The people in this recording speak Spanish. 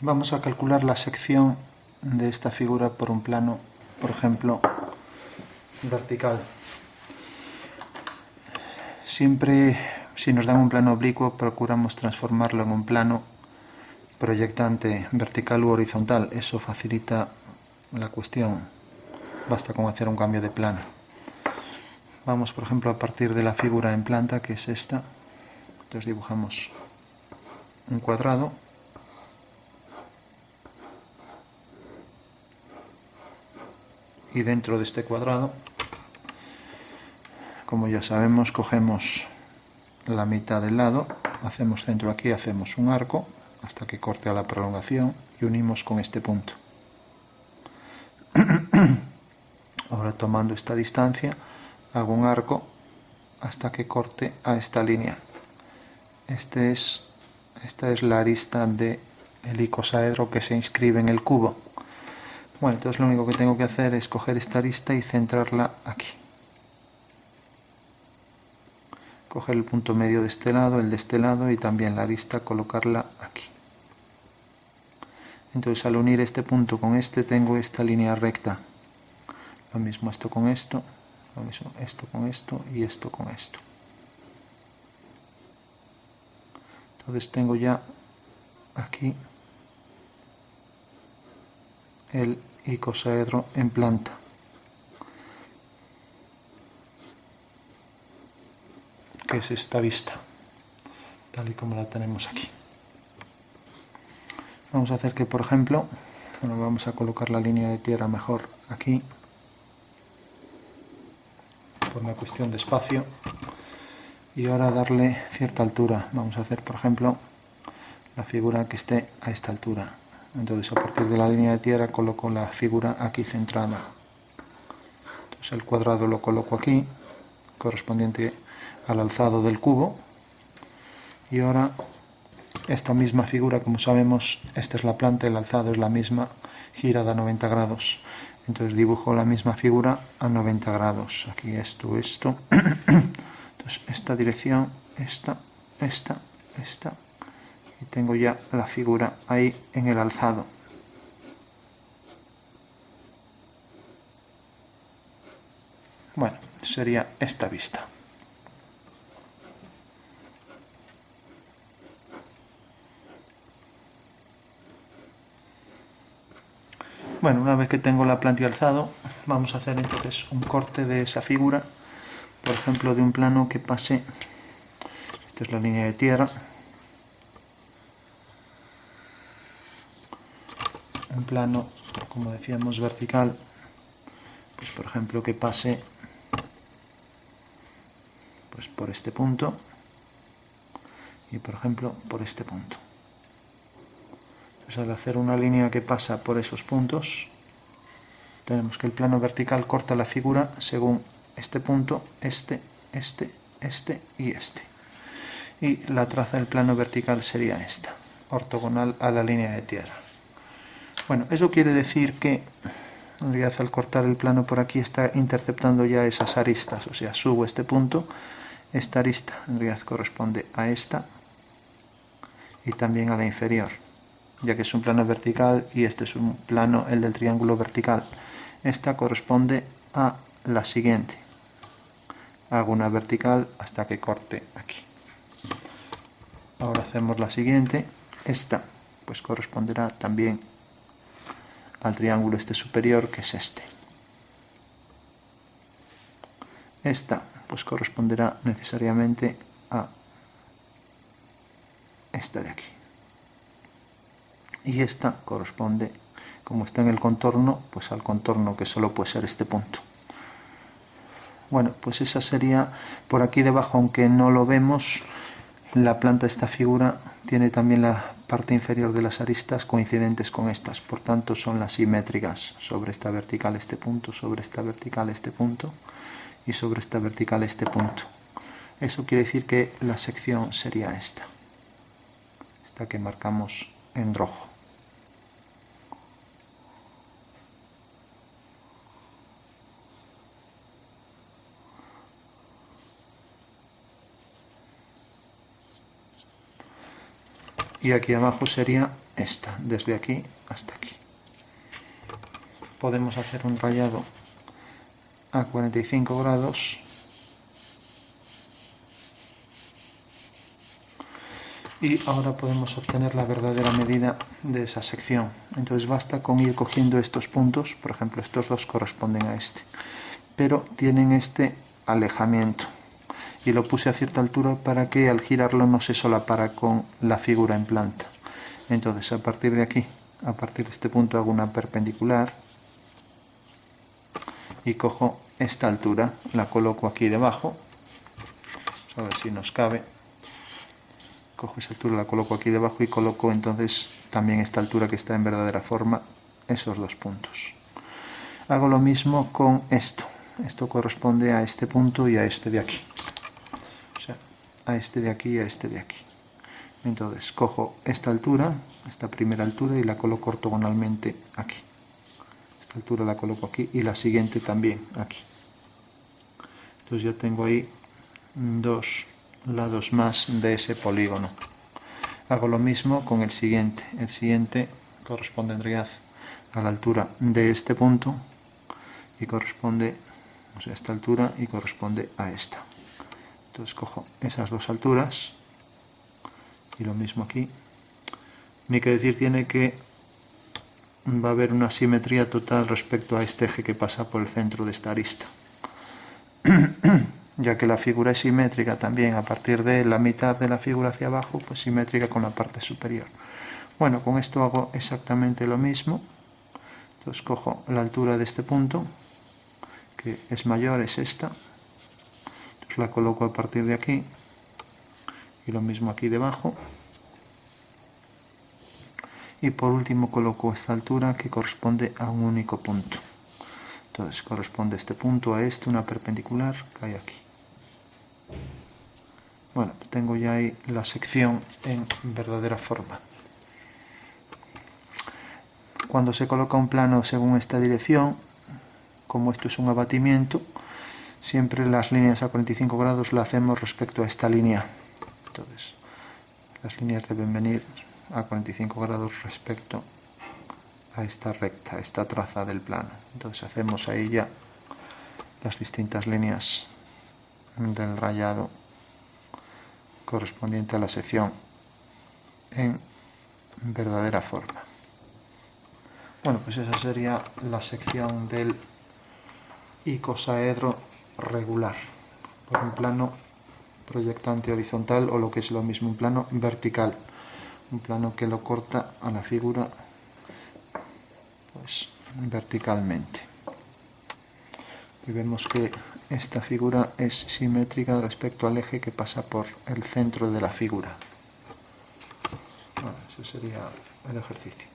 Vamos a calcular la sección de esta figura por un plano, por ejemplo, vertical. Siempre, si nos dan un plano oblicuo, procuramos transformarlo en un plano proyectante vertical u horizontal. Eso facilita la cuestión. Basta con hacer un cambio de plano. Vamos, por ejemplo, a partir de la figura en planta, que es esta. Entonces dibujamos un cuadrado. Y dentro de este cuadrado, como ya sabemos, cogemos la mitad del lado, hacemos centro aquí, hacemos un arco hasta que corte a la prolongación y unimos con este punto. Ahora, tomando esta distancia, hago un arco hasta que corte a esta línea. Esta es la arista del icosaedro que se inscribe en el cubo. Bueno, entonces lo único que tengo que hacer es coger esta arista y centrarla aquí. Coger el punto medio de este lado, el de este lado y también la arista, colocarla aquí. Entonces, al unir este punto con este, tengo esta línea recta. Lo mismo esto con esto, lo mismo esto con esto y esto con esto. Entonces tengo ya aquí el icosaedro en planta. Que es esta vista, tal y como la tenemos aquí. Vamos a hacer que, por ejemplo, bueno, vamos a colocar la línea de tierra mejor aquí, por una cuestión de espacio, y ahora darle cierta altura. Vamos a hacer, por ejemplo, la figura que esté a esta altura. Entonces, a partir de la línea de tierra coloco la figura aquí centrada. Entonces el cuadrado lo coloco aquí, correspondiente al alzado del cubo. Y ahora esta misma figura, como sabemos, esta es la planta, el alzado es la misma, girada a 90 grados. Entonces dibujo la misma figura a 90 grados. Aquí esto. Entonces esta dirección, esta. Y tengo ya la figura ahí en el alzado. Bueno, sería esta vista. Bueno, una vez que tengo la planta y alzado, vamos a hacer entonces un corte de esa figura, por ejemplo, de un plano que pase, esta es la línea de tierra, un plano, como decíamos, vertical, pues por ejemplo que pase pues por este punto y por ejemplo por este punto. Entonces, al hacer una línea que pasa por esos puntos, tenemos que el plano vertical corta la figura según este punto, este y este. Y la traza del plano vertical sería esta, ortogonal a la línea de tierra. Bueno, eso quiere decir que en realidad al cortar el plano por aquí está interceptando ya esas aristas, o sea, subo este punto, esta arista en realidad corresponde a esta y también a la inferior, ya que es un plano vertical y este es un plano, el del triángulo vertical. Esta corresponde a la siguiente. Hago una vertical hasta que corte aquí. Ahora hacemos la siguiente. Esta pues corresponderá también al triángulo este superior, que es este. Esta pues corresponderá necesariamente a esta de aquí. Y esta corresponde, como está en el contorno, pues al contorno, que solo puede ser este punto. Bueno, pues esa sería, por aquí debajo, aunque no lo vemos, la planta de esta figura tiene también la parte inferior de las aristas coincidentes con estas, por tanto son las simétricas, sobre esta vertical este punto, sobre esta vertical este punto y sobre esta vertical este punto. Eso quiere decir que la sección sería esta que marcamos en rojo. y aquí abajo sería esta, desde aquí hasta aquí. Podemos hacer un rayado a 45 grados y ahora podemos obtener la verdadera medida de esa sección. Entonces basta con ir cogiendo estos puntos, por ejemplo estos dos corresponden a este, pero tienen este alejamiento y lo puse a cierta altura para que al girarlo no se solapara con la figura en planta. Entonces a partir de aquí, a partir de este punto hago una perpendicular y cojo esta altura, la coloco aquí debajo, a ver si nos cabe. Cojo esa altura, la coloco aquí debajo y coloco entonces también esta altura que está en verdadera forma, esos dos puntos. Hago lo mismo con esto. Esto corresponde a este punto y a este de aquí. O sea, a este de aquí y a este de aquí. Entonces cojo esta altura, esta primera altura, y la coloco ortogonalmente aquí. Esta altura la coloco aquí y la siguiente también aquí. Entonces yo tengo ahí dos lados más de ese polígono. Hago lo mismo con el siguiente. El siguiente corresponde en realidad a la altura de este punto y corresponde, o sea, a esta altura y corresponde a esta. Entonces cojo esas dos alturas y lo mismo aquí. Ni que decir tiene que va a haber una simetría total respecto a este eje que pasa por el centro de esta arista. Ya que la figura es simétrica también a partir de la mitad de la figura hacia abajo, pues simétrica con la parte superior. Bueno, con esto hago exactamente lo mismo. Entonces cojo la altura de este punto, que es mayor, es esta. Entonces la coloco a partir de aquí y lo mismo aquí debajo. Y por último coloco esta altura que corresponde a un único punto. Entonces corresponde este punto a este, una perpendicular que hay aquí. Bueno, tengo ya ahí la sección en verdadera forma. Cuando se coloca un plano según esta dirección, como esto es un abatimiento, siempre las líneas a 45 grados las hacemos respecto a esta línea. Entonces, las líneas deben venir a 45 grados respecto a esta recta, a esta traza del plano. Entonces hacemos ahí ya las distintas líneas del rayado correspondiente a la sección en verdadera forma. Bueno, pues esa sería la sección del icosaedro regular por un plano proyectante horizontal, o lo que es lo mismo, un plano vertical, un plano que lo corta a la figura pues verticalmente. Y vemos que esta figura es simétrica respecto al eje que pasa por el centro de la figura. Bueno, ese sería el ejercicio.